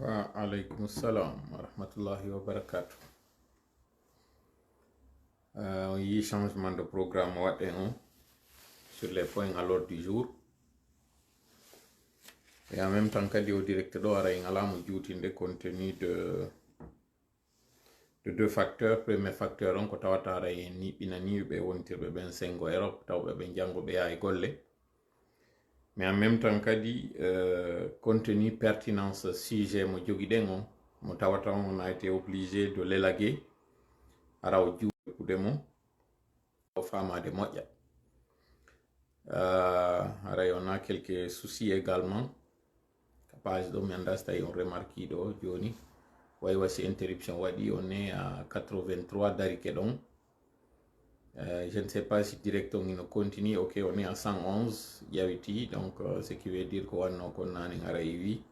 Wa alaikum salam wa rahmatullahi wa barakatuh. On y changement de programme sur les points à l'ordre du jour. Et en même temps qu'à au directeur de contenu de deux facteurs. Premier facteur, on a ni binani be wontirbe ben sengo Europe tawbe ben jango be ay golle. Mais en même temps qu'à contenu pertinence sujet mo jogidengo mo tawata on a été obligé de l'élaguer araw juuɓe kudemo o famade moƴƴa. On a quelques soucis également page ɗo mi anda so tawi on remarque ɗo joni way wasi interruption waɗi on est à 83 darike ɗon. Je ne sais pas si direct on continue. Ok, on est à 111 yawiti, donc ce qui veut dire qu'on a wi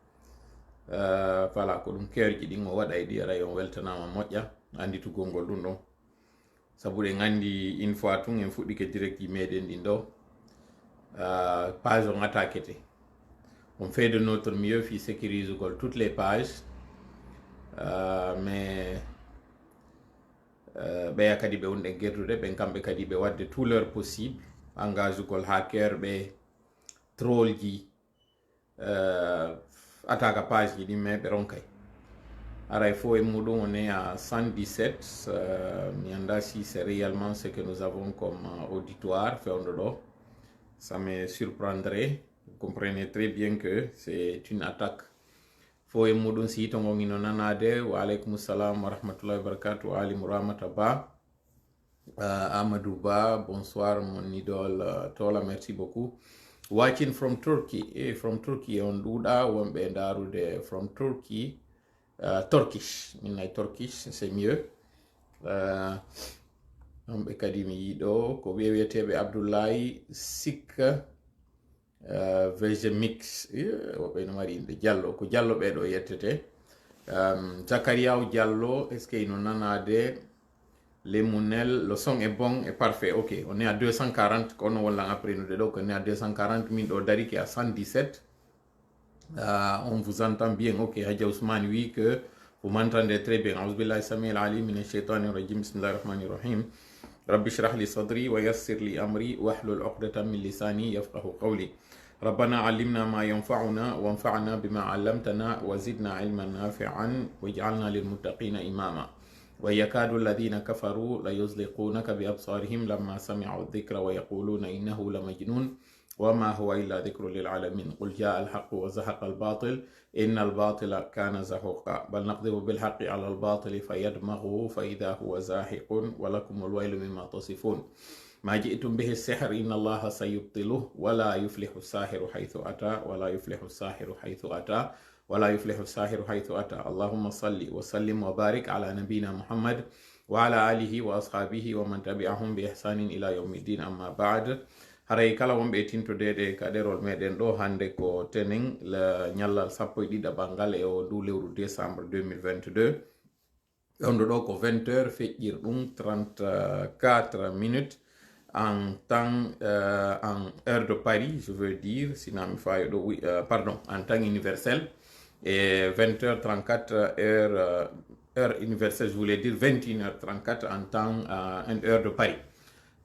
voilà ko ɗum keerji ɗin o waɗa ɗi aray on weltanama moƴƴa anditugol ngol ɗum ɗon sabu ɗen andi une fois tun en fuɗɗike direct ji meɗen ɗin ɗo page on attaquete. On fait de notre mieux fi sécurise toutes les pages, mais ɓeya kadi ɓe wonɗen gertude ɓen kamɓe kadi ɓe wadde tout leur possible engage hacker ɓe troll ji attaque page ji ɗin mais ɓe ronkay aray fo e muɗum on est à 117. Mi anda si c'est réellement ce que nous avons comme auditoire fewndo ɗo. Ça me surprendrait. Vous comprenez très bien que c'est une attaque. Fo e muɗum si to gonino nanade. Wa alaikum salam wa rahmatullahi wa barakatuh. Ali Mouramata Ba, Amadou Ba, bonsoir mon idole Tola, merci beaucoup. Watching from Turkey, from Turkey on Duda wonɓe darude from Turkey, Turkish, minay Turkish c'est mieux. Wonɓe kadi mi yiɗo ko wiyeteɓe Abdoulaye Sik VG Mix, woɓɓe no mari inde Diallo, ko Diallo ɓeɗo yettete. Zachariaou Diallo, est-ce qu'il nous nanade les Mounel, le son est bon et parfait. Ok, on est à 240, on après nous donc on est à 240 000 Dari qui est à 117. On vous entend bien. Ok, Hadja Ousmane, oui, que vous m'entendez très bien. Aouzubillahi samil alim min ash-shaytanir rajim. Bismillahir rahmanir rahim. Rabbi shrah li sadri wa yassir li amri wahlul 'uqdatan min lisani yafqahu qawli. ربنا علمنا ما ينفعنا وانفعنا بما علمتنا وزدنا علما نافعا واجعلنا للمتقين إماما ويكاد الذين كفروا ليزلقونك بأبصارهم لما سمعوا الذكر ويقولون إنه لمجنون وما هو إلا ذكر للعالمين قل جاء الحق وزهق الباطل إن الباطل كان زهوقا بل نقذف بالحق على الباطل فيدمغه فإذا هو زاهق ولكم الويل مما تصفون ما جئتم به السحر إن الله سيبطله ولا يفلح الساحر حيث أتى ولا يفلح الساحر حيث أتى ولا يفلح الساحر حيث أتى. اللهم صل وسلم وبارك على نبينا محمد وعلى آله وأصحابه ومن تبعهم بإحسان إلى يوم الدين. أما بعد, haray kala wonɓe tintodede kaɗerol meɗen ɗo hande ko tenen le ñallal sappo e ɗiɗaɓal e o ndu lewru décembre 2022. ɗonɗo ɗo ko 20h feƴƴir ɗum 34 minutes en temps en heure de Paris, je veux dire, sinon pardon, en temps universel, et 20h34 heure universelle, je voulais dire 21h34 en temps en heure de Paris.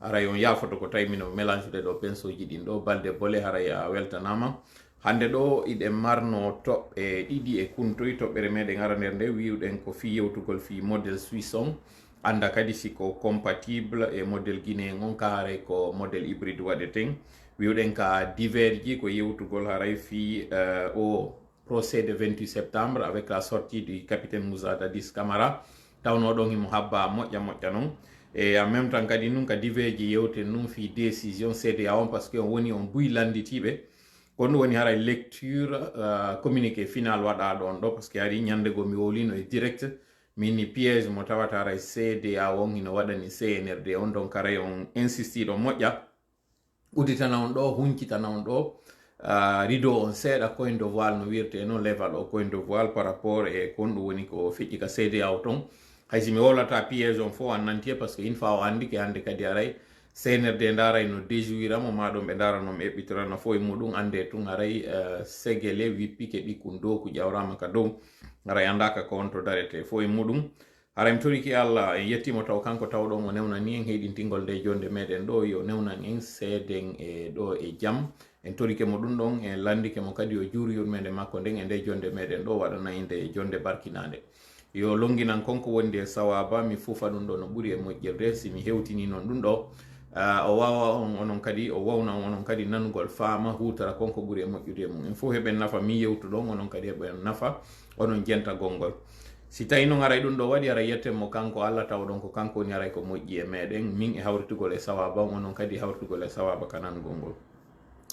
Aray on yafoto ko tawi mino mélange de ɗo pensoji ɗin ɗo balde bole haray a weltanama. Hande ɗo iɗen marno toɓɓe ɗiɗi e kuntoy. toɓɓere meɗen ara nder nde wiwɗen ko fi yewtugol fi modèle suisse on anda kadi siko compatible e modèle guinéen on ka haray ko modèle hybride waɗeten. Wiwɗen ka divers ji ko yewtugol haray fi au procès de 28 septembre avec la sortie du capitaine Moussa Dadis Camara tawnoɗon himo habba moƴƴa non. Et en même temps kadi nun ka divers ji yewten nun fi décision CEDEAO on parce que on woni on buy landitiɓe ko ɗum woni haray lecture communiqué final waɗa ɗon ɗo parce que ari ñande go mi wolino e direct mini piège mo tawata haray CEDEAO on hino waɗani CNRD on donc haray on insisti ɗo moƴƴa udditana on ɗo huncitana on ɗo rideau on seeɗa coin de voile no wirte non leval o coin de voile par rapport e kon ɗum woni ko feƴƴi ka CEDEAO ton. Haysi mi wolata piège on fo an nantier parce que une fois o andi ke hande kadi aray senerde ndara no déjouiramo maɗum ɓe ndara non ɓe ɓitorano fo e muɗum ande tun aray segele wi pike ɗikkun dow ku ƴawrama ka dow aray andaka ko on to darete fo e muɗum hara mi toriki Allah en yettimo taw kanko tawɗon o newnani en heɗintingol nde jonde meɗen ɗo yo newnan en seeden e ɗo e jam en torike mo ɗum ɗon en landike mo kadi o juuri yurmede makko nden e nde jonde meɗen ɗo waɗana inde jonde barkinade yo longinan konko wondi e sawaba mi fufa ɗum ɗo no ɓuri e moƴƴirde si mi hewtini noon ɗum ɗo o wawa on onon kadi o wawna on onon kadi nanugol faama hutara konko ɓuri e moƴƴude e mum en fof heɓen nafa mi yewtuɗon onon kadi heɓen nafa onon jentagol ngol si tawi noon aray ɗum ɗo waɗi ara yetten mo kanko Allah tawɗon ko kanko woni aray ko moƴƴi e meɗen min e hawritugol e sawaba onon kadi hawritugol e sawaba ka nanugol ngol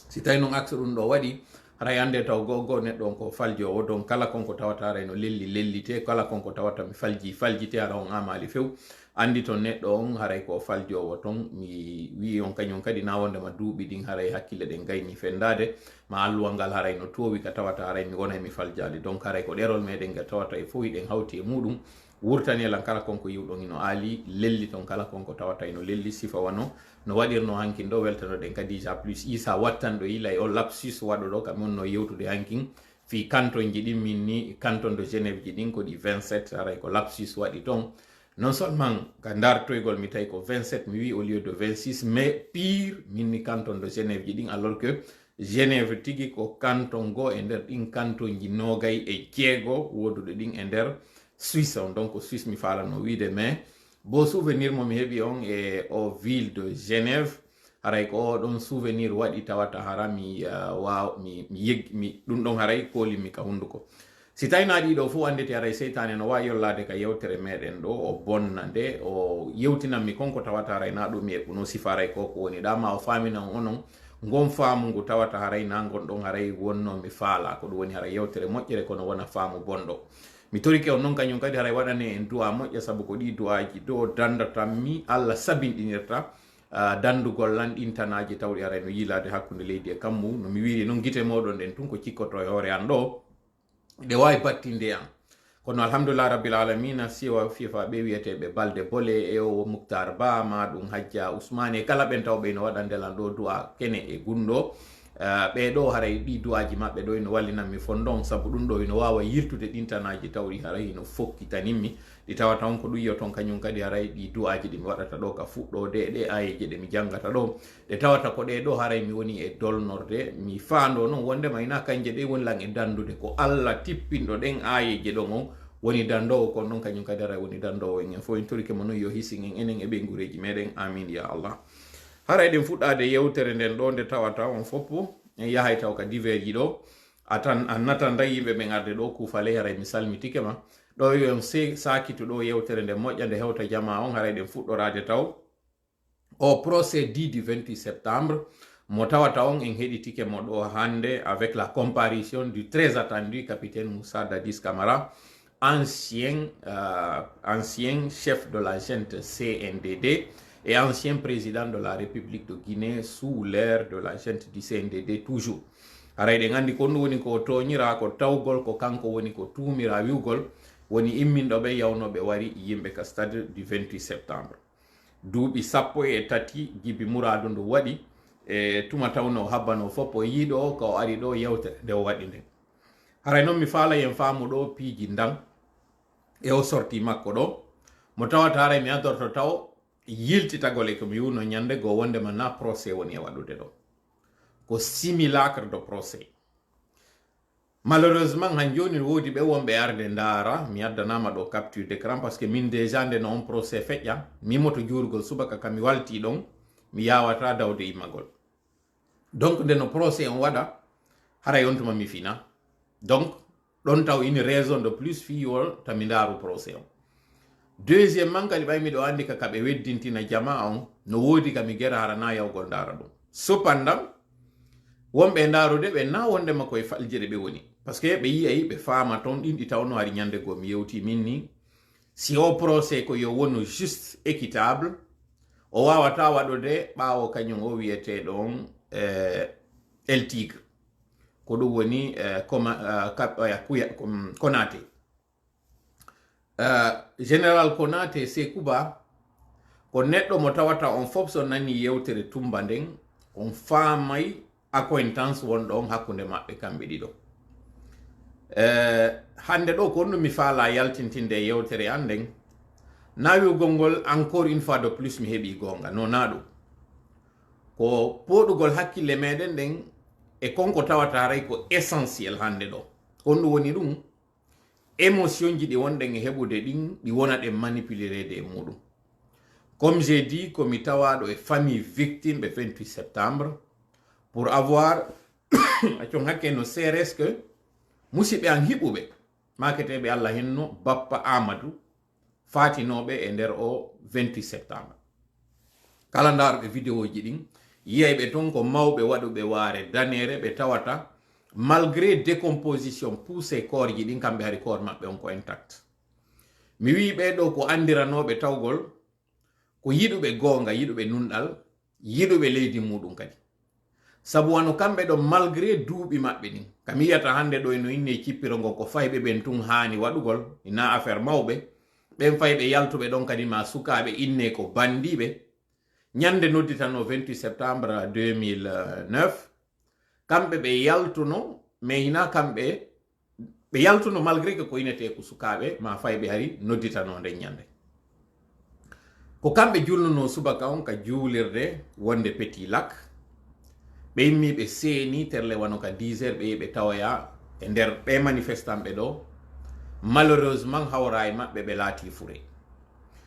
si tawi noon axe ɗum ɗo waɗi haray ande taw gogo neɗɗo on ko faljowo donc kala konko tawata aray no lellite kala konko tawata mi faljite ara on amali few andi ton neɗɗo on haray ko faljowo ton mi wi on kañum kadi na wondema duuɓi ɗin haray hakkille ɗen gayni fendade ma alluwal ngal haray no towi ka tawata haray mi wonay mi faljali donc haray ko ɗerol meɗen ngal tawata e fof ɗen hawti e muɗum wurtani elan kala konko yiwɗon ino aali lelli ton kala konko tawata ino lelli sifa wano no waɗirno hankin ɗo weltanoɗen kadija plus isa wattanɗo yila e o lapsus waɗo ɗo kam on no yewtude hankin fi canton ji ɗin min ni canton de Genève ji ɗin ko ɗi 27 haray ko lapsus waɗi ton non seulement ka dartoygol mi tawi ko 27 mi wi au lieu de 26 mais pire min ni canton de Genève ji ɗin alors que Genève tigi ko canton go e nder ɗin canton ji nogay e jeego woduɗe ɗin e nder Suisse on donc Suisse mi falano wiide mais bo souvenir mo mi heɓi on e o ville de Genève haray ko ɗon souvenir waɗi tawata hara mi ɗum ɗon haray kolimi ka hunduko si tawi na ɗiɗo fof andete haray seytane no wawi yollade ka yewtere meɗen ɗo o bonna nde o yewtinanmi konko tawata haray na ɗum mi eɓɓuno sifa haray koko woni ɗama o faminan onon ngon faamu ngu tawata haray na gonɗon haray wonno mi faala ko ɗum woni haray yewtere moƴƴere kono wona faamu bonɗo mi torike on noon kañum kadi haray waɗane en du'a moƴƴa saabu ko ɗi du'aji ɗo dandatanmi Allah sabinɗinirta dandugol lan ɗintanaji tawɗi haray no yilade hakkude leydi e kammu no mi wiri noon guite moɗon ɗen tun ko cikkoto e hoore an ɗo ɗe wawi battinde an kono alhamdulillah rabbil alamina siwa fifa ɓe wiyeteɓe balde bole e o Moukhtar Ba ma ɗum Hadja Ousmane kala ɓen tawɓe no waɗa ndelan ɗo du'a kene e gunɗo ɓeɗo haray ɗi du'aji maɓɓe ɗo ino wallinanmi fondon saabu ɗum ɗo ino wawa yirtude ɗintanaji tawɗi haray ino fokkitanimmi ɗi tawata on ko ɗum yiyo ton kañum kadi haray ɗi du'aji ɗi mi waɗata ɗo ka fuɗɗode ɗe ayeje ɗe mi jangata ɗo ɗe tawata ko ɗe ɗo haray mi woni e dolnorde mi faando noon wondema ina kanje ɗe woni lan e dandude ko Allah tippinɗo ɗen ayeje ɗon on woni dandowo kon noon kañum kadi haray woni dandowo en fo en torike mo noon yo hisin en enen e ɓe gureji meɗen amin ya Allah haray ɗen fuɗɗade yewtere nden ɗo nde tawata on foppo en yahay taw ka divers ji ɗo annatan da yimɓe ɓe garde ɗo kuufale haray mi salmitike ma ɗo yo sakitu ɗo yewtere nde moƴƴa nde hewta jama on haray ɗen fuɗɗorade taw o procès dit du 28 septembre mo tawata on en heɗitike mo ɗo hande avec la comparution du très attendu capitaine Moussa Dadis Camara ancien chef de la junte CNDD et ancien président de la République de Guinée sous l'ère de la junte du CNDD toujours. Haray ɗen andi ko ɗum woni ko toñira ko tawgol ko kanko woni ko tumira wiwgol woni imminɗo ɓe yawnoɓe wari yimɓe ka stade du 28 septembre. Duuɓi sappo e tati Djiby Mourado ndu waɗi e tuma tawno habbano foppo yiiɗo ko ari ɗo yewtere nde o waɗi nden. Haray noon mi faala yen faamu ɗo piiji ndan e o sorti makko ɗo mo tawata haray mi addorto taw yiltitagol e ko mi wuno ñande go wondema na procès woni e waɗude ɗo ko simulacre de procès malheureusement han joni woodi ɓe wonɓe arde ndaara mi addanama ɗo capture d'écran par ce que min déjà nde no on procès feƴƴa mimoto juurgol subaka kam mi walti ɗon mi yawata dawde immagol donc nde no procès on waɗa haray on tuma mi fina donc ɗon taw ini raison de plus fiwol tami ndaaru procès on deuxièmement kadi ɓay miɗo andi ka kaɓe weddintina jama on no woodi ka mi gera harana yawgol ndaara ɗum cependant wonɓe ndaarude ɓe na wondema koye faljere ɓe woni par ce que ɓe yiyay ɓe faama toon ɗin ɗi tawno hari ñande goo mi yewti min ni si o procès ko yo wonu juste équitable o wawata waɗude ɓaawo kañum o wiyete ɗon El Tigre ko ɗum woni Konaté général Konaté Sékou Ba ko neɗɗo mo tawata on fof so nani yewtere tumba nden on faamay acquaintance wonɗo on hakkunde maɓɓe kamɓe ɗiɗo. Hande ɗo ko mi faala yaltintinde yewtere an nden nawiugol ngol encore une fois de plus mi heɓi gonga no naɗum ko poɗugol hakkille meɗen ɗen e konko tawata ray ko essentiel hande ɗo on ɗum woni ɗum émotion ji ɗi wonɗen e heɓude ɗin ɗi wona ɗen manipulirede e muɗum. Comme j'ai dit, komi tawaɗo e famille victime ɓe 28 septembre pour avoir acon hakke no seres que musidɓe an hiɓuɓe maketeɓe Allah henno Bappa Amadou fatinoɓe e nder o 28 septembre. Kala ndaroɓe vidéo ji ɗin yiyayɓe ton ko mawɓe waɗuɓe waare danere ɓe tawata malgré décomposition poussé corps ji ɗin kamɓe hari corps maɓɓe on ko intact. Mi wi ɓeɗo ko andiranoɓe tawgol ko yiɗuɓe gonga, yiɗuɓe nunɗal, yiɗuɓe leydi muɗum kadi. Sabu wano kamɓe ɗo malgré duuɓi maɓɓe ɗin kami yiyata hande ɗo eno inni cippirongo ko fayɓe ɓen tun hani waɗugol ina affaire mawɓe ɓen fayɓe yaltuɓe ɗon kadi ma sukaɓe inne ko bandiɓe ñande nodditano 28 septembre 2009 kamɓe ɓe yaltuno mais hina kamɓe ɓe yaltuno malgré que ko inete ko sukaɓe ma fayɓe hari nodditano nden ñande ko kamɓe julnuno subaka on ka juulirde wonde Petit Lac ɓe yimmi ɓe seeni terle wano ka 10 heures ɓe yehi ɓe tawoya e nder ɓe manifestant ɓe ɗo malheureusement hawra e maɓɓe ɓe laati fure.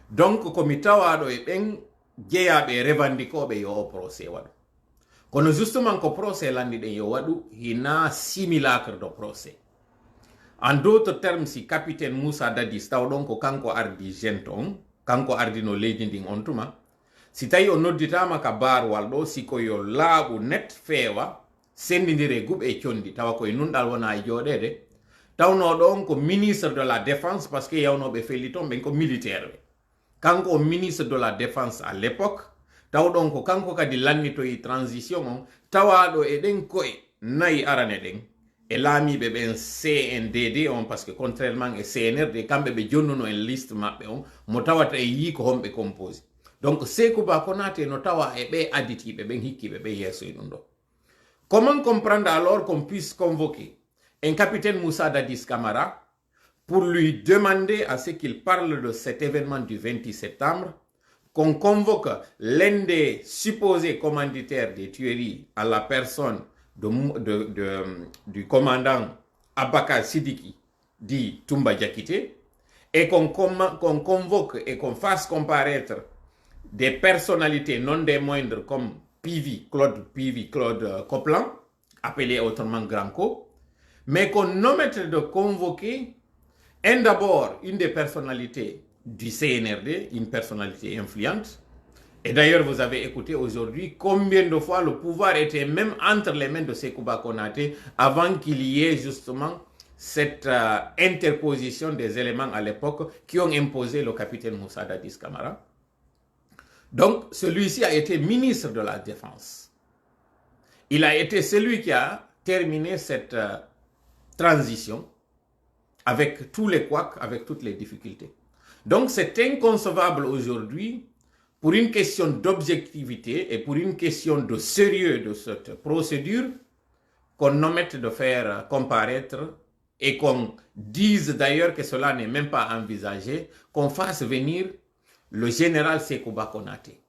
Donc komi tawaɗo e ɓen jeeyaɓe revendiquoɓe yo o procès waɗu kono justement ko procès landi ɗen yo waɗu hina simulacre de procès. En d'autres termes, si capitaine Moussa Dadis tawɗon ko kanko ardi gente on kanko ardino leydi ndin on tuma si tawi o nodditama ka barwal ɗo siko yo laaɓu net feewa sendidire guɓe e condi tawa koye nunɗal wona e jooɗede tawnoɗo on ko ministre de la défense parce que yawnoɓe felli toon ɓen ko militaire ɓe kanko o ministre de la défense à l'époque tawɗon ko kanko kadi lannitoyi transition on tawaɗo e ɗen koye nayi arane ɗen e laamiɓe ɓen CNDD on parce que contrairement e CNRD kamɓe ɓe jonnuno en liste maɓɓe on mo tawata e yii ko homɓe compose. Donc Sékou Ba Konaté no tawa e ɓe additiɓe ɓen hikkiɓe ɓe yeeso e ɗum ɗo. Comment comprendre alors qu'on puisse convoquer un capitaine Moussa Dadis Camara pour lui demander à ce qu'il parle de cet événement du 28 septembre, qu'on convoque l'un des supposés commanditaires des tueries à la personne du commandant Abakar Sidiki, dit Toumba Diakité, et qu'on convoque et qu'on fasse comparaître des personnalités non des moindres comme Claude Copland, appelé autrement Granco, mais qu'on omette de convoquer d'abord une des personnalités du CNRD, une personnalité influente. Et d'ailleurs, vous avez écouté aujourd'hui combien de fois le pouvoir était même entre les mains de Sékou Ba Konaté avant qu'il y ait justement cette interposition des éléments à l'époque qui ont imposé le capitaine Moussa Dadis Camara. Donc, celui-ci a été ministre de la Défense. Il a été celui qui a terminé cette transition avec tous les couacs, avec toutes les difficultés. Donc, c'est inconcevable aujourd'hui, pour une question d'objectivité et pour une question de sérieux de cette procédure, qu'on omette de faire comparaître et qu'on dise d'ailleurs que cela n'est même pas envisagé, qu'on fasse venir le général Sékou Ba Konaté.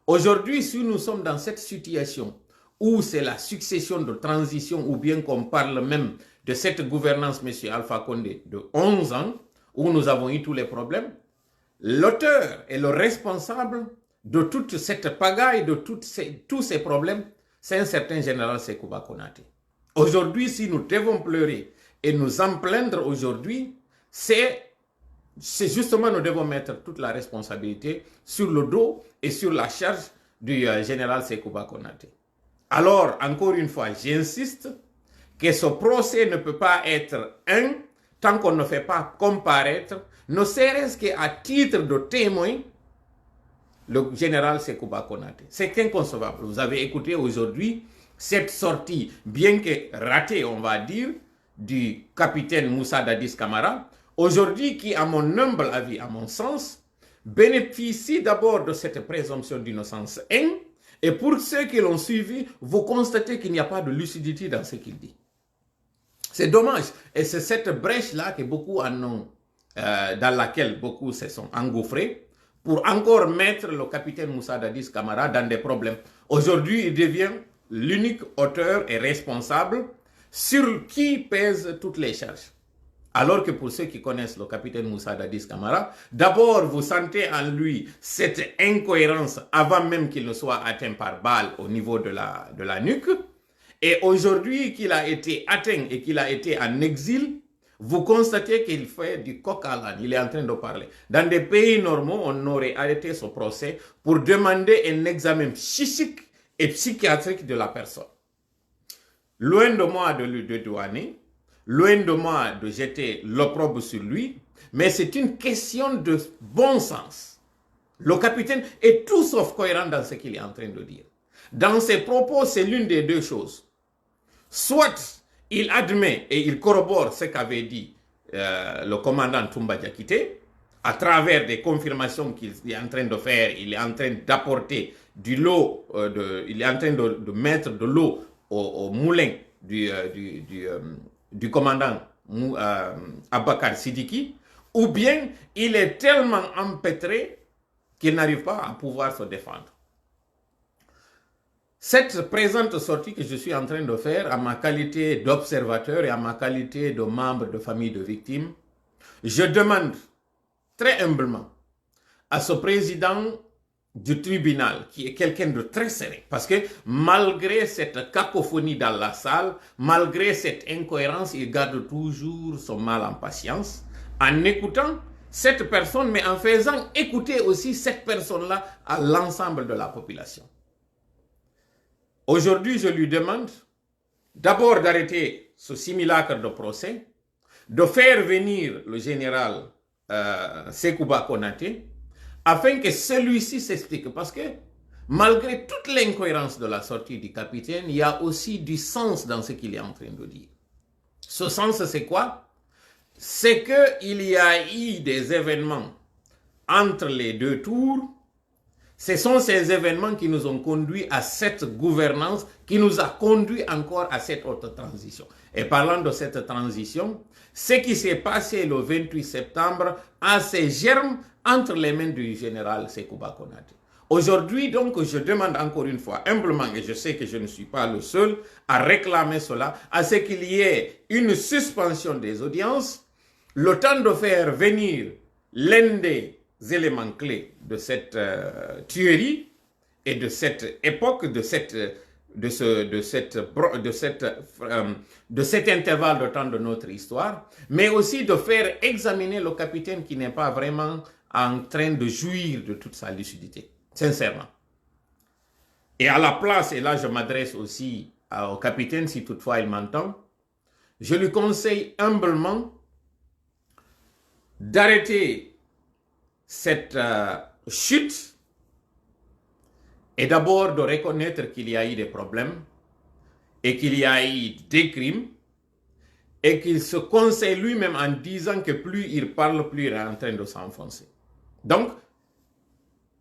Aujourd'hui, si nous sommes dans cette situation où c'est la succession de transition ou bien qu'on parle même de cette gouvernance, M. Alpha Condé, de 11 ans, où nous avons eu tous les problèmes, l'auteur et le responsable de toute cette pagaille, de tous ces problèmes, c'est un certain général Sékou Ba Konaté. Aujourd'hui, si nous devons pleurer et nous en plaindre aujourd'hui, c'est justement nous devons mettre toute la responsabilité sur le dos et sur la charge du général Sékou Ba Konaté. Alors, encore une fois, j'insiste que ce procès ne peut pas être tant qu'on ne fait pas comparaître, ne serait-ce qu'à titre de témoin, le général Sékou Ba Konaté. C'est inconcevable. Vous avez écouté aujourd'hui cette sortie, bien que ratée, on va dire, du capitaine Moussa Dadis Camara, aujourd'hui qui, à mon humble avis, à mon sens, bénéficient d'abord de cette présomption d'innocence. Et pour ceux qui l'ont suivi, vous constatez qu'il n'y a pas de lucidité dans ce qu'il dit. C'est dommage. Et c'est cette brèche-là que beaucoup en ont, dans laquelle beaucoup se sont engouffrés pour encore mettre le capitaine Moussa Dadis Camara dans des problèmes. Aujourd'hui, il devient l'unique auteur et responsable sur qui pèsent toutes les charges. Alors que pour ceux qui connaissent le capitaine Moussa Dadis Camara, d'abord vous sentez en lui cette incohérence avant même qu'il ne soit atteint par balle au niveau de la nuque. Et aujourd'hui qu'il a été atteint et qu'il a été en exil, vous constatez qu'il fait du coq à l'âne. Il est en train de parler. Dans des pays normaux, on aurait arrêté ce procès pour demander un examen psychique et psychiatrique de la personne. Loin de moi de le dédouaner, loin de moi de jeter l'opprobre sur lui, mais c'est une question de bon sens. Le capitaine est tout sauf cohérent dans ce qu'il est en train de dire. Dans ses propos, c'est l'une des deux choses. Soit il admet et il corrobore ce qu'avait dit le commandant Toumba Diakité, à travers des confirmations qu'il est en train de faire, il est en train d'apporter du lot, il est en train de mettre de l'eau au moulin du commandant Abakar Sidiki, ou bien il est tellement empêtré qu'il n'arrive pas à pouvoir se défendre. Cette présente sortie que je suis en train de faire à ma qualité d'observateur et à ma qualité de membre de famille de victimes, je demande très humblement à ce président du tribunal, qui est quelqu'un de très serré, parce que malgré cette cacophonie dans la salle, malgré cette incohérence, il garde toujours son mal en patience, en écoutant cette personne, mais en faisant écouter aussi cette personne-là à l'ensemble de la population. Aujourd'hui, je lui demande d'abord d'arrêter ce simulacre de procès, de faire venir le général Sekouba Konaté, afin que celui-ci s'explique. Parce que malgré toute l'incohérence de la sortie du capitaine, il y a aussi du sens dans ce qu'il est en train de dire. Ce sens, c'est quoi? C'est qu'il y a eu des événements entre les deux tours. Ce sont ces événements qui nous ont conduits à cette gouvernance, qui nous a conduit encore à cette autre transition. Et parlant de cette transition, ce qui s'est passé le 28 septembre a ses germes entre les mains du général Sekouba Konaté. Aujourd'hui, donc, je demande encore une fois, humblement, et je sais que je ne suis pas le seul à réclamer cela, à ce qu'il y ait une suspension des audiences, le temps de faire venir l'un des éléments clés de cette tuerie et de cette époque, de cet intervalle de temps de notre histoire, mais aussi de faire examiner le capitaine qui n'est pas vraiment en train de jouir de toute sa lucidité, sincèrement. Et à la place, et là je m'adresse aussi au capitaine si toutefois il m'entend, je lui conseille humblement d'arrêter cette chute et d'abord de reconnaître qu'il y a eu des problèmes et qu'il y a eu des crimes et qu'il se conseille lui-même en disant que plus il parle, plus il est en train de s'enfoncer. Donc,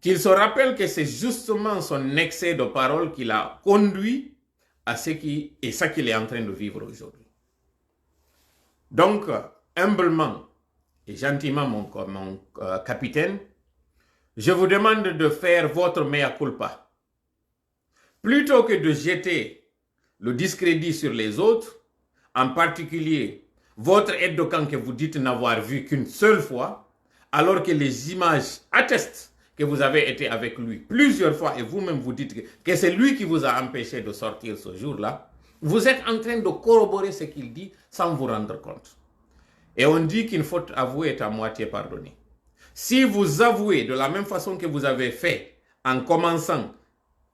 qu'il se rappelle que c'est justement son excès de parole qui l'a conduit à ce qu'il est en train de vivre aujourd'hui. Donc, humblement et gentiment, mon capitaine, je vous demande de faire votre mea culpa. Plutôt que de jeter le discrédit sur les autres, en particulier votre aide de camp que vous dites n'avoir vu qu'une seule fois, alors que les images attestent que vous avez été avec lui plusieurs fois et vous-même vous dites que c'est lui qui vous a empêché de sortir ce jour-là, vous êtes en train de corroborer ce qu'il dit sans vous rendre compte. Et on dit qu'une faute avouée est à moitié pardonnée. Si vous avouez de la même façon que vous avez fait en commençant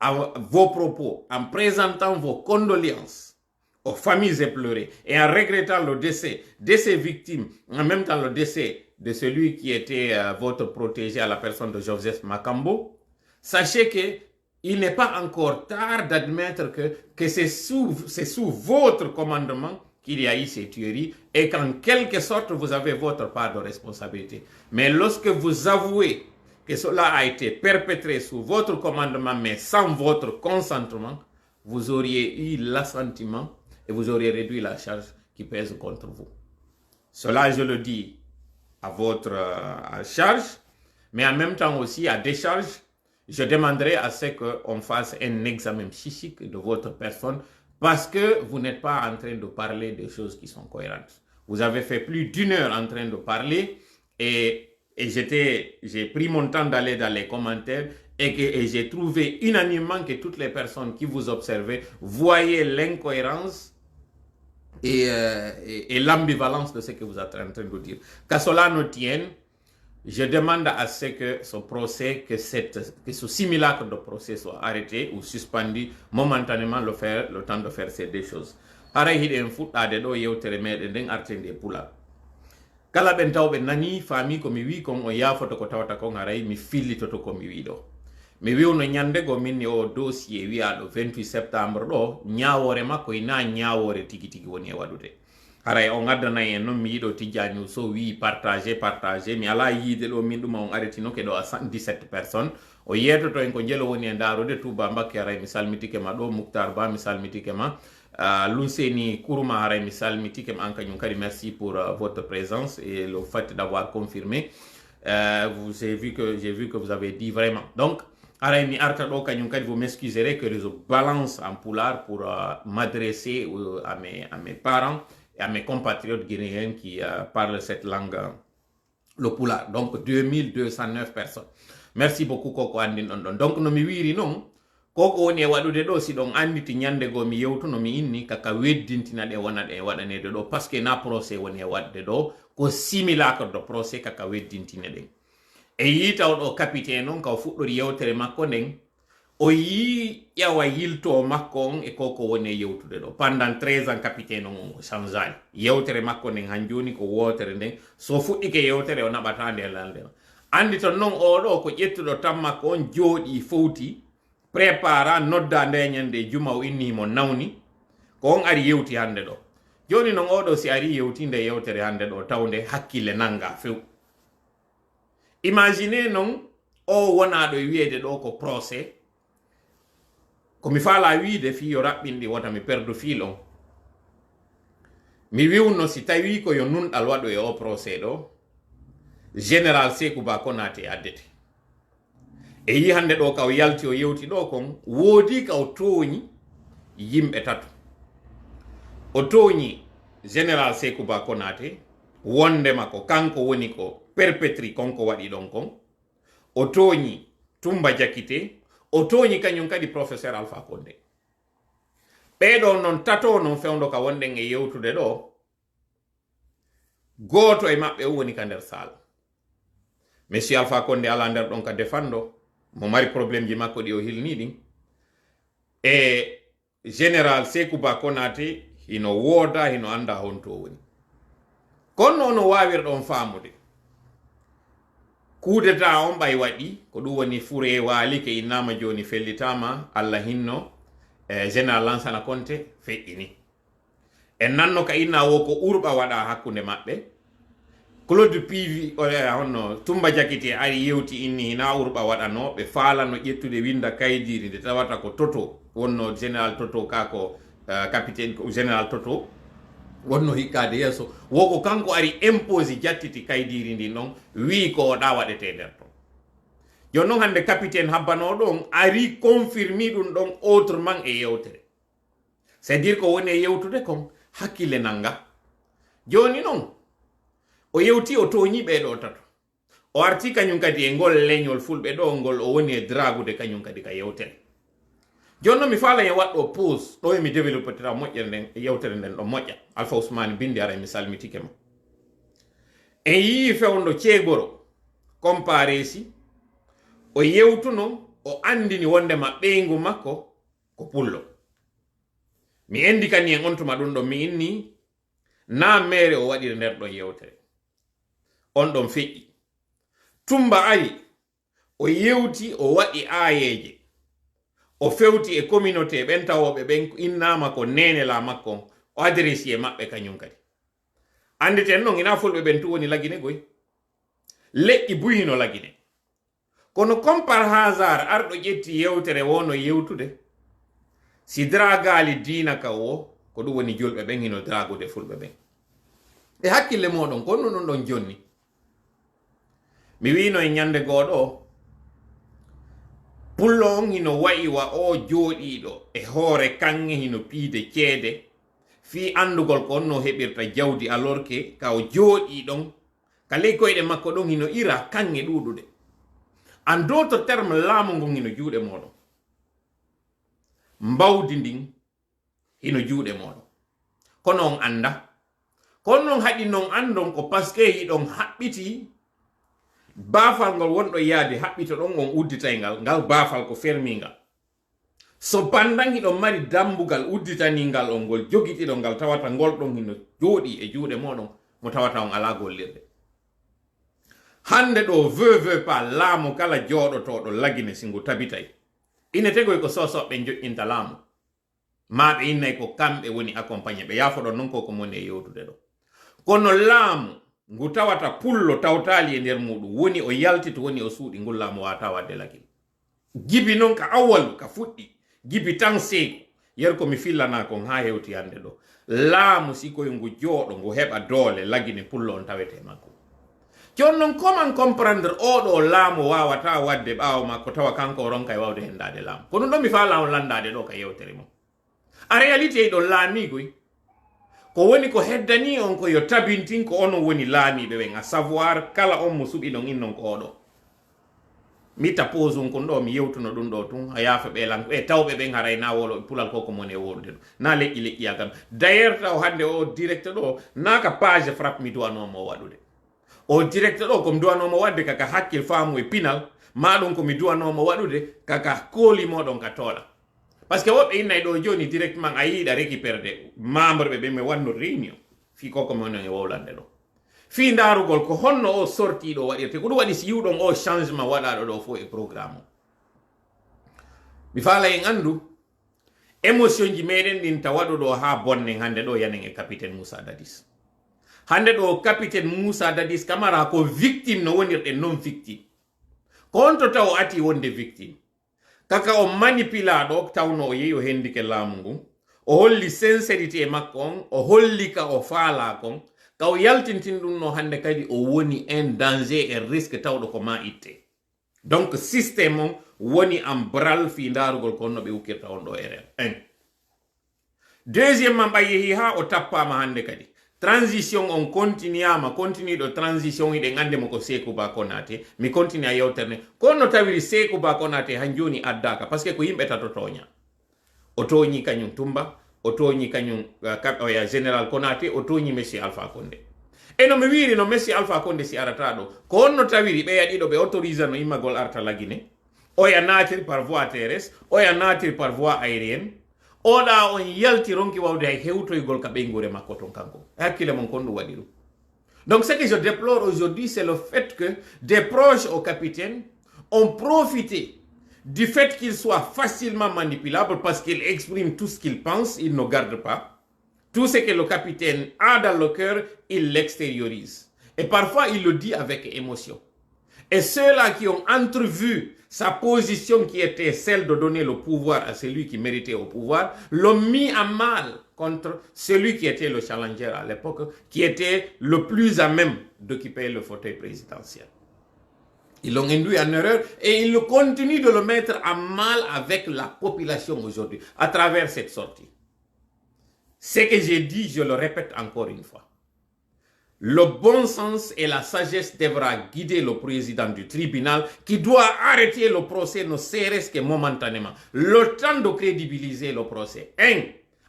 vos propos, en présentant vos condoléances aux familles éplorées et en regrettant le décès de ces victimes, en même temps le décès de celui qui était votre protégé à la personne de Joseph Makambo, sachez qu'il n'est pas encore tard d'admettre que c'est sous votre commandement qu'il y a eu ces tueries et qu'en quelque sorte vous avez votre part de responsabilité. Mais lorsque vous avouez que cela a été perpétré sous votre commandement, mais sans votre consentement, vous auriez eu l'assentiment et vous auriez réduit la charge qui pèse contre vous. Cela, je le dis à votre charge, mais en même temps aussi à décharge, je demanderai à ce qu'on fasse un examen psychique de votre personne parce que vous n'êtes pas en train de parler des choses qui sont cohérentes. Vous avez fait plus d'1 heure en train de parler et j'ai pris mon temps d'aller dans les commentaires et j'ai trouvé unanimement que toutes les personnes qui vous observaient voyaient l'incohérence et l'ambivalence de ce que vous êtes en train de dire. Qu'à cela ne tienne, je demande à ce que ce procès, que ce simulacre de procès soit arrêté ou suspendu momentanément le temps de faire ces deux choses. Haray hiɗen fuɗɗade ɗo yewtere meɗen nden artende pulal. Kala ɓen tawɓe nani faami ko mi wi kon o yafoto ko tawata kon haray mi fillitoto ko mi wi ɗo. Mi wiwno ñandego minni o dossier wiyaɗo 28 septembre ɗo ñawore makko ina ñawore tigi tigi woni e waɗude. Haray on addana en non mi yiɗo tijjani so wi partagé mi ala yiide ɗo min ɗuma on aretino ke ɗo a 117 personnes o yetoto en ko jelo woni e ndarude Touba Mbakke haray mi salmitike ma ɗo Mouktar Ba mi salmitike ma Lunseni Kourouma haray mi salmitike ma an kañum kadi merci pour votre présence et le fait d'avoir confirmé j'ai vu que vous avez dit vraiment donc haray mi arta ɗo kañum kadi vous m'excuserez que je balance en poulard pour m'adresser à mes parents et à mes compatriotes guinéens qui parlent cette langue, le poulard. Donc, 2209 personnes. Merci beaucoup, Koko Andin. Donc, no mi wiri non, Koko woni e waɗude ɗo si ɗon anditi ñande go mi yewtuno mi inni kaka weddintina ɗe wona ɗe waɗanede ɗo parce que na procès woni e waɗde ɗo ko simulacre de procès kaka weddintine ɗen. E yitaw ɗo capitaine non ka o fuɗɗori yewtere makko nden o yi ƴawa yilto makko on e koko woni e yewtude ɗo pendant 13 ans capitaine on o changeani yewtere makko nden han joni ko wotere nden so fuɗɗike yewtere o naɓata nde lalde o andi ton noon oɗo ko ƴettuɗo tan makko on jooɗi fowti prépara nodda nde ñande juma o innimo nawni ko on ari yewti hande ɗo joni noon oɗo si ari yewti nde yewtere hande ɗo tawde hakkille nanga few imagine noon o wonaɗo e wiyede ɗo ko procès ko mi faala wiide fi yo raɓɓinɗi wota mi perdu fil on mi wiwno si tawi ko yo nunɗal waɗo e o procès ɗo général Sékou Ba Konaté addete e yi hande ɗo ka o yalti o yewti ɗo kon woodi ka o tooñi yimɓe tato o tooñi général Sékou Ba Konaté wondema ko kanko woni ko perpétri konko waɗi ɗon kon o tooñi Toumba Diakité o tooñi kañum kadi professeur Alpha Condé ɓeɗo non tato non fewndo ka wonɗen e yewtude ɗo gooto e maɓɓe o woni ka nder sal monsieur Alpha Condé ala nder ɗon ka defando mo mari probléme ji makko ɗi o hilni ɗin e général Sékou Ba Konaté hino wooda hino anda honto woni kono no wawirɗon faamude coup d'état on ɓay waɗi ko ɗum woni Fouré waali ke innama joni fellitama Allah hinno général Lansana Conté feƴƴini en nanno ka inna wo ko urɓa waɗa hakkude maɓɓe Claude Pivi honno Toumba Diakité ari yewti inni hina urɓa waɗano ɓe faalano ƴettude winda kaydiri nde tawata ko Toto wonno général Toto kako capitaine général Toto wonno hikkade yeeso woko kanko ari imposé jattiti kaydiri ndi noon wi ko oɗa waɗete nder ton joni noon hande capitaine habbano ɗon ari confirmi ɗum ɗon autrement e yewtere c'est à dire ko woni e yewtude kon hakkille nanga joni noon o yewti o toñi ɓeɗo tato o arti kañum kadi e ngol leñol fulɓe ɗo ngol o woni e dragude kañum kadi ka yewtere joni noon mi faala e waɗɗo pause ɗo emi développetera moƴƴere nden yewtere nden ɗo moƴƴa Alpha Ousmane bindi ara mi salmitike mo en yii fewndo ceegoro comparé si o yewtuno o andini wondema ɓeygu makko ko pullo mi endikani en on tuma ɗum ɗo mi inni na mere o waɗiri nder ɗon yewtere on ɗon feƴƴi Toumba ari o yewti o waɗi aayeje o fewti e communauté ɓen tawoɓe ɓen innama ko nenela makko o adresi e maɓɓe kañum kadi anditen noon ina fulɓe ɓen tu woni lagine goy leƴƴi buyino lagine kono comme par hasard arɗo ƴetti yewtere wono yewtude si dragali dina ka o ko ɗum woni julɓe ɓen hino dragude fulɓe ɓen e hakkille moɗon ko non ɗon jonni mi wino e ñande goɗo pullo on hino wayi wa o jooɗiɗo e hoore kanŋe hino piide ceede fi andugol ko onno heɓirta jawdi alors que ka o jooɗi ɗon ka ley koyɗe makko ɗon hino ira kanŋe ɗuɗuɗe en d'autres terme laamu ngon hino juuɗe moɗon mbawdi ndin hino juuɗe moɗon kono on anda kono non haɗi non andon ko parce que hiɗon haɓɓiti baafal ngol wonɗo yaade haɓɓito ɗon on udditay ngal baafal ko fermingal so pandan hiɗon mari dambugal udditaningal on ngol jogitiɗo ngal tawata ngol ɗon hino jooɗi e juuɗe moɗon mo tawata on ala gollirde hande ɗo veu pas laamu kala jooɗotoɗo lagine singu tabitay ine tegoy ko sosoɓe joƴƴinta laamu maɓe innay ko kamɓe woni accompagné ɓe yafoɗon non ko moni e yewtude ɗo kono laamu ngu tawata pullo tawtali e nder muɗum woni o yaltito woni o suuɗi ngol laamu wata wadde lagil gibi non ka awwalu ka fuɗɗi gibi tan seeko yer ko mi fillana kon ha hewti hande ɗo laamu sikoy ngu jooɗo ngu heɓa doole lagine pullo on tawete makko jon non comment comprendre oɗo laamu wawata wadde ɓawo makko tawa kanko ronka e wawde hendade laamu kono ɗon mi faala on landade ɗo ka yewtere mum a réalité ɗo laamigoy ko woni ko heddani on ko yo tabintin ko onon woni laamiɓe ɓen a savoir kala on mo suɓi ɗon innon ko oɗo mi tapose on kon ɗo mi yewtuno ɗum ɗo tun a yaafa ɓeelanko e tawɓe ɓen haray na wolo pulal ko moni e wolude ɗum na leƴƴiyagan d'ailleurs taw hande o direct ɗo naka page frappe mi duwanomo waɗude o direct ɗo komi duwanomo wadde kaka hakkil faamu e pinal maɗum komi duwanomo waɗude kaka kooli moɗon ka toola par ce que woɓɓe innay ɗo joni directement a yiiɗa récupérede membre ɓe ɓe mi wanno réunion fi koko moni e wowlande ɗo fi darugol ko honno o sortiɗo waɗirte ko ɗum waɗi si yiwɗon o changement waɗaɗo ɗo fo e programme o mi faala en andu émotion ji meɗen ɗin ta waɗuɗo ha bonnen hande ɗo yanen e capitaine Moussa Dadis hande ɗo capitaine Moussa Dadis Camara ko victime no wonirɗen non victime ko on to taw ati wonde victime kaka o manipulaɗo tawno o yehi o hendike laamu ngun o holli sincérité makko on o holli ka o faala kon ka o yaltintin ɗum no hande kadi o woni un danger et risque tawɗo ko ma itte donc systéme on woni en bral fi darugol ko honno ɓe ukkirta on ɗo erreur 1 deuxièmement ɓa yehi ha o tappama hande kadi transition on continue ɗo transition iɗen ande mo ko Sékou Ba Konaté mi continue a yewterne kono tawiri Sékou Ba Konaté han joni addaka par ce que ko yimɓe tato toña o toñi kañum Tumba o toñi kañum oya général Konaté o toñi monsieur Alpha Condé e no mi wiri no monsieur Alpha Condé si arata ɗo ko honno tawiri ɓe yaɗiɗo ɓe autorise no immagol arta lagine oya natiri par voie terrestre oya natiri par voie aérienne oɗa on yalti ronki wawde hay hewtoygol ka ɓeygure makko ton kanko hakkille mon kon ɗum waɗi ɗum donc ce que je déplore aujourd'hui c'est le fait que des proches au capitaine ont profité du fait qu'il soit facilement manipulable parce qu'il exprime tout ce qu'il pense, il ne garde pas. Tout ce que le capitaine a dans le cœur, il l'extériorise. Et parfois, il le dit avec émotion. Et ceux-là qui ont entrevu sa position qui était celle de donner le pouvoir à celui qui méritait au pouvoir, l'ont mis à mal contre celui qui était le challenger à l'époque, qui était le plus à même d'occuper le fauteuil présidentiel. Ils l'ont induit en erreur et ils continuent de le mettre à mal avec la population aujourd'hui à travers cette sortie. Ce que j'ai dit, je le répète encore une fois. Le bon sens et la sagesse devra guider le président du tribunal qui doit arrêter le procès, ne serait-ce que momentanément. Le temps de crédibiliser le procès.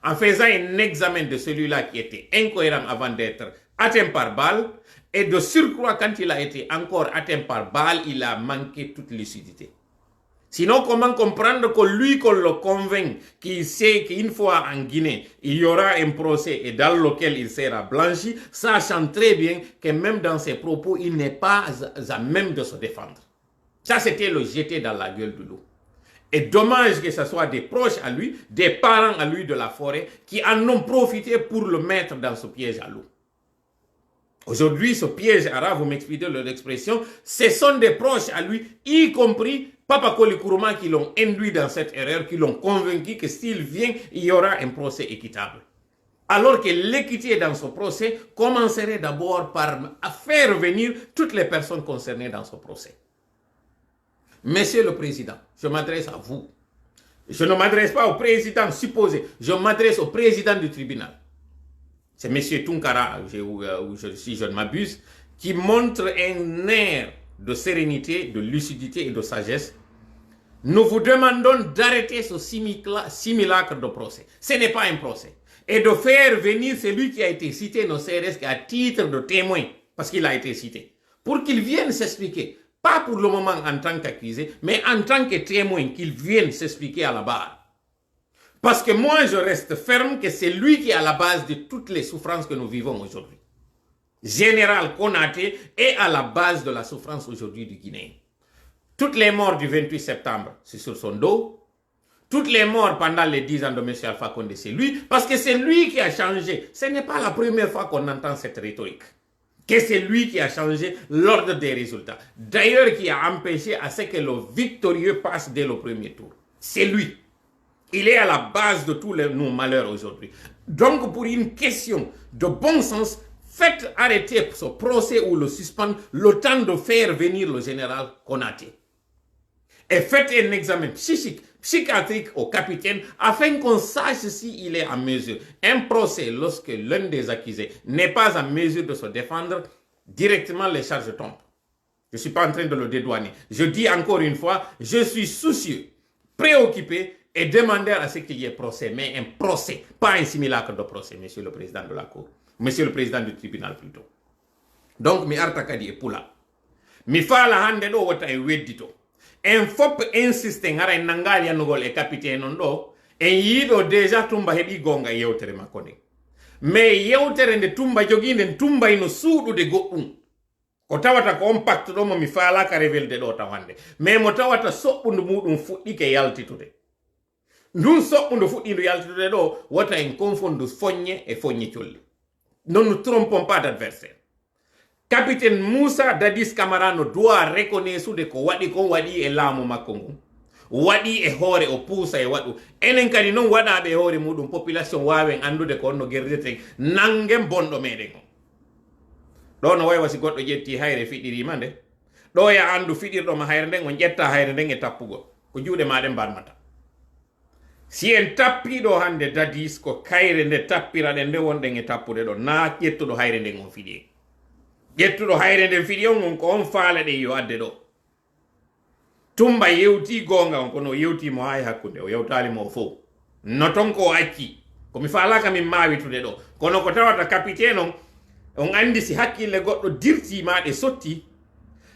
En faisant un examen de celui-là qui était incohérent avant d'être atteint par balle, et de surcroît, quand il a été encore atteint par balle, il a manqué toute lucidité. Sinon, comment comprendre que lui, qu'on le convainc, qu'il sait qu'une fois en Guinée, il y aura un procès et dans lequel il sera blanchi, sachant très bien que même dans ses propos, il n'est pas à même de se défendre. Ça, c'était le jeter dans la gueule du loup. Et dommage que ce soit des proches à lui, des parents à lui de la forêt, qui en ont profité pour le mettre dans ce piège à loup. Aujourd'hui, ce piège arabe, vous m'expliquez leur expression, ce sont des proches à lui, y compris Papa Koli Kourouma, qui l'ont induit dans cette erreur, qui l'ont convaincu que s'il vient, il y aura un procès équitable. Alors que l'équité dans ce procès commencerait d'abord par faire venir toutes les personnes concernées dans ce procès. Monsieur le Président, je m'adresse à vous. Je ne m'adresse pas au président supposé, je m'adresse au président du tribunal. C'est M. Tunkara, si je ne m'abuse, qui montre un air de sérénité, de lucidité et de sagesse. Nous vous demandons d'arrêter ce simulacre de procès. Ce n'est pas un procès. Et de faire venir celui qui a été cité, ne serait-ce qu'à titre de témoin, parce qu'il a été cité, pour qu'il vienne s'expliquer, pas pour le moment en tant qu'accusé, mais en tant que témoin, qu'il vienne s'expliquer à la barre. Parce que moi, je reste ferme que c'est lui qui est à la base de toutes les souffrances que nous vivons aujourd'hui. Général Konaté est à la base de la souffrance aujourd'hui du Guinéen. Toutes les morts du 28 septembre, c'est sur son dos. Toutes les morts pendant les 10 ans de M. Alpha Condé, c'est lui. Parce que c'est lui qui a changé. Ce n'est pas la première fois qu'on entend cette rhétorique. Que c'est lui qui a changé l'ordre des résultats. D'ailleurs, qui a empêché à ce que le victorieux passe dès le premier tour. C'est lui. Il est à la base de tous nos malheurs aujourd'hui. Donc, pour une question de bon sens, faites arrêter ce procès ou le suspendre le temps de faire venir le général Konaté. Et faites un examen psychiatrique au capitaine afin qu'on sache s'il est en mesure. Un procès, lorsque l'un des accusés n'est pas en mesure de se défendre, directement les charges tombent. Je ne suis pas en train de le dédouaner. Je dis encore une fois, je suis soucieux, préoccupé et demandeur à ce qu'il y ait procès, mais un procès, pas un simulacre de procès, monsieur le président de la Cour, monsieur le président du tribunal plutôt. Donc, mi artakadi e pula. Mi fala hande do wata e weddito. En fop insiste ngara en nangali yanugol e capitaine on do, en yido deja tumba hebi gonga yewtere makone. Mais yewtere nde tumba joginde tumba ino suudu de goɗɗum. Ko tawata ko on pacte do mo mi fala ka revelde do tawande. Mais mo tawata soɓɓundu muɗum fuɗɗike yaltitude. Ndun soɓɓundu fuɗɗindu yaltitude do wata en confondu fogne e fogne colli. Non nous trompons pas d'adversaire. Capitaine Moussa Dadis Camara no doit reconnaître de ko waɗi e laamu makko ngu. Waɗi e hoore o puusa e waɗu. Enen kadi non waɗaɓe e hoore muɗum population wawen andude ko onno gerdete nangem bonɗo meɗen o. Ɗo no wayi wasi goɗɗo ƴetti hayre fiɗirima nde. Ɗo ya andu fiɗirɗoma hayre nden on ƴetta hayre nden e tappugol. Ko juuɗe maɗen mbarmata. Si en tappiɗo hande Dadis ko kayre nde tappiraɗen nde wonɗen e tappude ɗo na ƴettuɗo hayre nden on fiɗi. Ƴettuɗo hayre nden fiɗi on ko on faala ɗe yo adde ɗo. Tumba yewti gonga on kono yewtimo ha e hakkude o yewtalimo o fof. No ton ko acci. Komi falaka min mawitude ɗo. Kono ko tawata capitaine on andi si hakkille goɗɗo dirtima ɗe sotti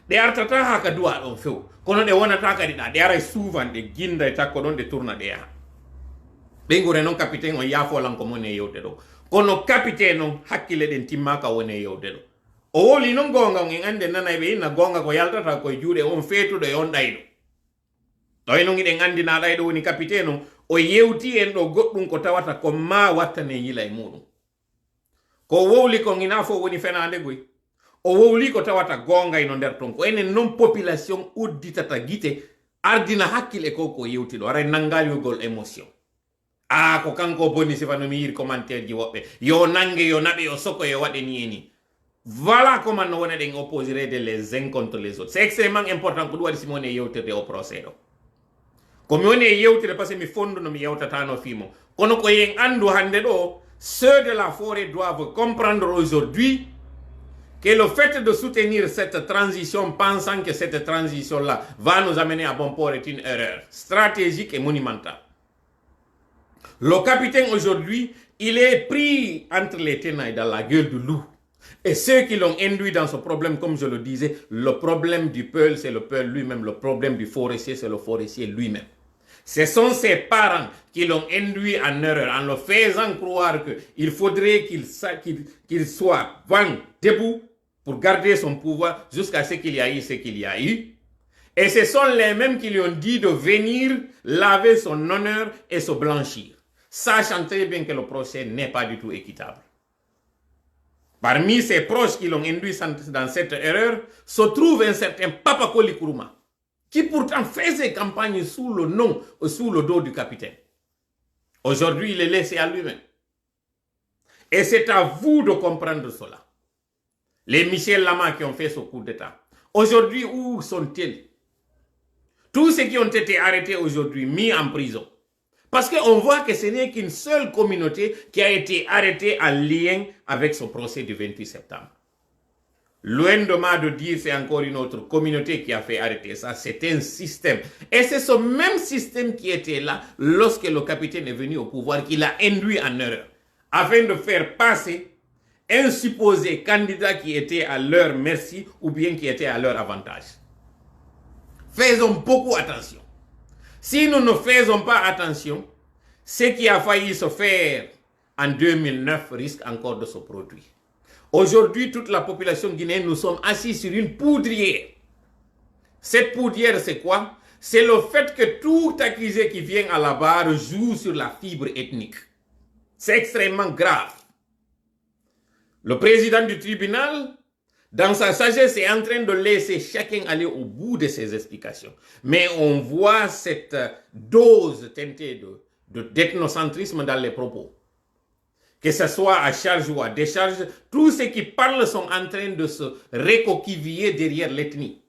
ɗe artata ha ka duwa ɗon few. Kono ɗe wonata kadi ɗa ɗe ara souvent ɗe ginda e takko ɗon ɗe tourna ɗe yaha. Ɓengure noon capitaine on yafolanko mon e yewde ɗo. Kono capitaine on hakkille ɗen timmaka woni e yewde ɗo. O woli noon gonga on en ande nanay ɓe inna gonga ko yaltata koye juuɗe on feetuɗo e on ɗayɗo. ɗo e noon iɗen andina ɗayɗo woni capitaine on o yewti en ɗo goɗɗum ko tawata ko ma wattane yila e muɗum. Ko wowli ko ina fof woni fenande goy. O wowli ko tawata gonga ino nder ton ko enen non population udditata gite ardina hakkille ko yewti ɗo aray nangaligol émotion. Ko kanko boni sifano mi yiri commentaire ji woɓɓe yo nange yo naɓe yo soko yo waɗe ni e ni. Voilà comment nous on opposerait les uns contre les autres. C'est extrêmement important que nous ayons simone yewtere au procès. Comme on est yewtere parce que mi fondo no mi yewtata no fimo. Kono ko yen andu hande do, ceux de la forêt doivent comprendre aujourd'hui que le fait de soutenir cette transition, pensant que cette transition-là va nous amener à bon port, est une erreur stratégique et monumentale. Le capitaine aujourd'hui, il est pris entre les ténèbres dans la gueule du loup. Et ceux qui l'ont induit dans ce problème, comme je le disais, le problème du peul, c'est le peul lui-même. Le problème du forestier, c'est le forestier lui-même. Ce sont ses parents qui l'ont induit en erreur, en le faisant croire qu'il faudrait qu'il soit vent debout pour garder son pouvoir jusqu'à ce qu'il y a eu ce qu'il y a eu. Et ce sont les mêmes qui lui ont dit de venir laver son honneur et se blanchir, sachant très bien que le procès n'est pas du tout équitable. Parmi ses proches qui l'ont induit dans cette erreur, se trouve un certain Papa Koli Nkrumah, qui pourtant faisait campagne sous le nom ou sous le dos du capitaine. Aujourd'hui, il est laissé à lui-même. Et c'est à vous de comprendre cela. Les Michel Lama qui ont fait ce coup d'État. Aujourd'hui, où sont-ils? Tous ceux qui ont été arrêtés aujourd'hui, mis en prison. Parce qu'on voit que ce n'est qu'une seule communauté qui a été arrêtée en lien avec ce procès du 28 septembre. Loin de moi de dire c'est encore une autre communauté qui a fait arrêter ça, c'est un système. Et c'est ce même système qui était là lorsque le capitaine est venu au pouvoir, qui l'a induit en erreur, afin de faire passer un supposé candidat qui était à leur merci ou bien qui était à leur avantage. Faisons beaucoup attention. Si nous ne faisons pas attention, ce qui a failli se faire en 2009 risque encore de se produire. Aujourd'hui, toute la population guinéenne, nous sommes assis sur une poudrière. Cette poudrière, c'est quoi? C'est le fait que tout accusé qui vient à la barre joue sur la fibre ethnique. C'est extrêmement grave. Le président du tribunal, dans sa sagesse, est en train de laisser chacun aller au bout de ses explications. Mais on voit cette dose teintée d'ethnocentrisme dans les propos. Que ce soit à charge ou à décharge, tous ceux qui parlent sont en train de se recoquiller derrière l'ethnie,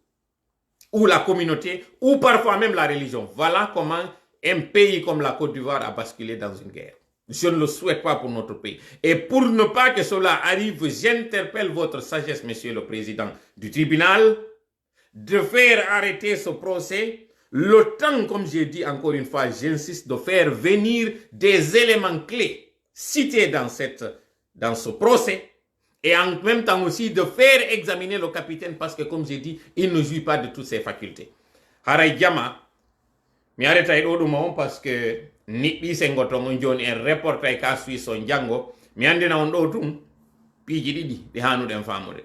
ou la communauté, ou parfois même la religion. Voilà comment un pays comme la Côte d'Ivoire a basculé dans une guerre. Je ne le souhaite pas pour notre pays. Et pour ne pas que cela arrive, j'interpelle votre sagesse, monsieur le président du tribunal, de faire arrêter ce procès, le temps, comme j'ai dit encore une fois, j'insiste, de faire venir des éléments clés cités dans ce procès, et en même temps aussi de faire examiner le capitaine, parce que comme j'ai dit, il ne jouit pas de toutes ses facultés. Haray Jama, mi arrêta parce que niɗɗi sengo to on joni en reporta ka Suisse on jango mi andina on ɗo tum piiji ɗiɗi ɗi hanuɗen famude.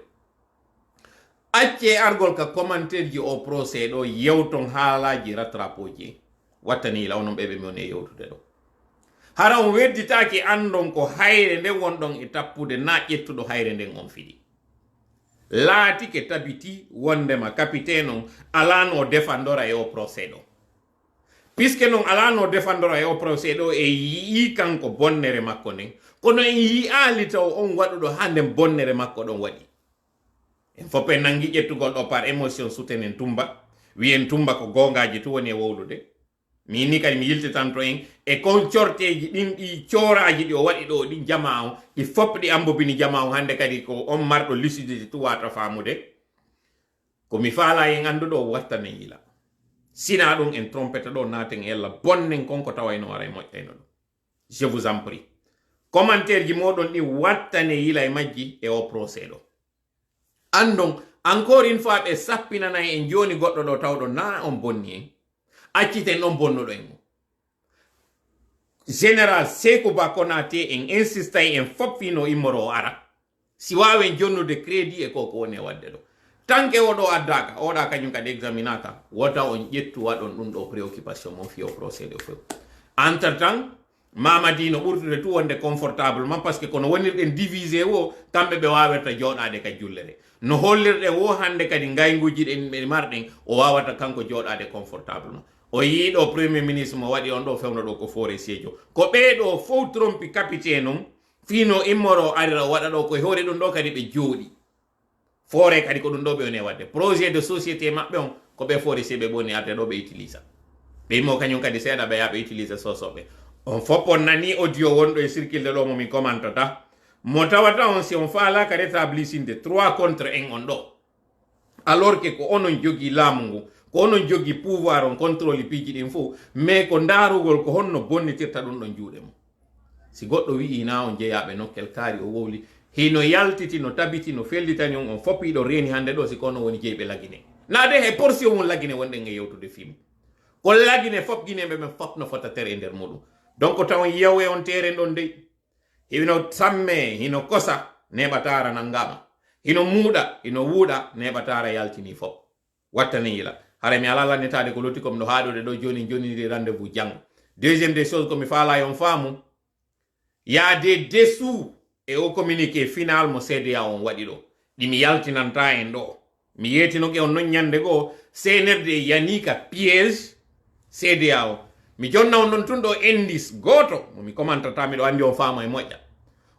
Acce argol ka commentaire ji o procès ɗo yewton haalaji rattrapoji wattani lawnon ɓeɓe mi woni e yewtude ɗo. Hara on wedditaki andon ko hayre nden wonɗon e tappude na ƴettuɗo hayre nden on fiɗi. Laati ke tabiti wondema capitaine on alano defandora e o procès ɗo. Puisque non alano defandora e o procès ɗo e yii kanko bonnere makko nden, kono en yi'ali taw on waɗuɗo ha nden bonnere makko ɗon waɗi. En foppe nangi ƴettugol ɗo par émotion soutenen Tumba, wiyen Tumba ko gongaji tu woni e wowlude. Min ni kadi mi yiltitanto en e kon corteji ɗin ɗi coraji ɗi o waɗi ɗo ɗi jama on ɗi foppe ɗi ambobini jama on hande kadi ko on marɗo lucidité tu wata famude ko mi faala en anduɗo o wattanen yila sina ɗum en trompeta ɗo naten ella bonnen konko tawayno ara e moƴƴayno ɗum. Je vous en prie, commentaire ji moɗon ɗi wattane yila e majji e o procès ɗo. Andon encore une fois ɓe sappinanayi en joni goɗɗo ɗo tawɗo na on bonni en, acciten on bonnuɗo en. Général Sékou Ba Konaté en insistay en foppino immoro o ara si wawen jonnude crédit e koko woni e wadde ɗo. Tanke oɗo addaka oɗa kañum kadi examinata wota on ƴettu waɗon ɗum ɗo préoccupation mon fiyo procès de few. Entre temps Mamadi no ɓurtude tout wonde confortablement parce que kono wonirɗen divisé o kamɓe ɓe wawata joɗade ka jullere no hollirɗen wo hande kadi ngayguji ɗen ɓe marɗen o wawata kanko joɗade confortablement. O yiiɗo premier ministre mo waɗi on ɗo fewno ɗo ko Fore Sédio ko ɓeɗo fof trompi capitaine on fino immoro arira waɗa ɗo koye hoore ɗum ɗo kadi ɓe jooɗi Fore kadi ko ɗum ɗo ɓe woni wadde projet de société maɓɓe on ko ɓe Fore Sédio ɓe woni arde ɗo ɓe utilisa ɓe immo kañum kadi seeɗa ɓe yaɓe utilisa sosoɓe on foppon nani audio wonɗo e circulde ɗo momin commentata mo tawata on si on faalaka rétablisinde 3 contre 1 on ɗo alors que ko onon jogui laamu ngu ko onon jogui pouvoir on contrôle piiji ɗin fof mais ko darugol ko honno bonnitirta ɗum ɗon juuɗe mum. Si goɗɗo wi'i na on jeeyaɓe nokkel kaari o wowli hino yaltiti no tabiti no fellitani on foppiɗo reeni hande ɗo siko ono woni jeyɓe lagine nade he portion mum lagine wonɗen e yewtude film ko lagine fop guineɓe men fop no fota tere e nder muɗum. Donc taw yewe on tere ɗon dey hino samme hino kosa neɓatara nangama hino muuɗa hino wuuɗa neɓatara yaltini fop wattani yila hara mi ala lannetade ko lotti kom no haɗude ɗo joni jonidiri rendez-vous janggo. Deuxième des choses komi faala on faamu, y a des dessous e o communiqué final mo CEDEAO on waɗi ɗo ɗimi yaltinanta en ɗo mi yetinoke on non ñande goo CNRD yanika piège CEDEAO mi jonna on ɗon tun ɗo indice goto momi commentata miɗo andi on faama e moƴƴa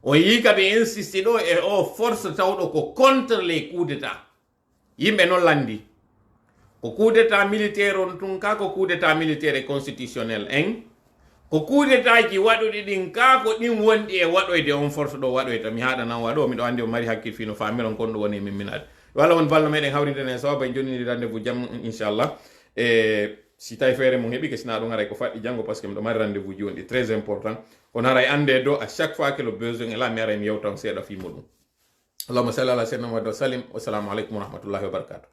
on yi ka ɓe insiste ɗo e o force tawɗo ko contre les coups d'état yimɓe non landi ko coup d'état militaire on tun ka ko coup d'état militaire et constitutionnel en ko coup d'état ji waɗuɗi ɗin ka ko ɗin wonɗi e waɗoyde on force ɗo waɗoyta mi haɗanan waɗo miɗo andi o mari hakkil fino famiron kon ɗo woni min minade walla on ballo meɗen hawriden e sawaba en jonnidi rendez-vous jam inchallah e si tawi feere mum heɓi kesina ɗum aray ko faɗɗi janngo par ce que miɗo mari rendez-vous ji wonɗi très important kono aray ande do à chaque fois que le besoin est là mi aray mi yewtan seeɗa fi muɗum allahumma salli ala sayyidina muhammad wa sallim wassalamu aleykum wa rahmatullahi wa barakatuh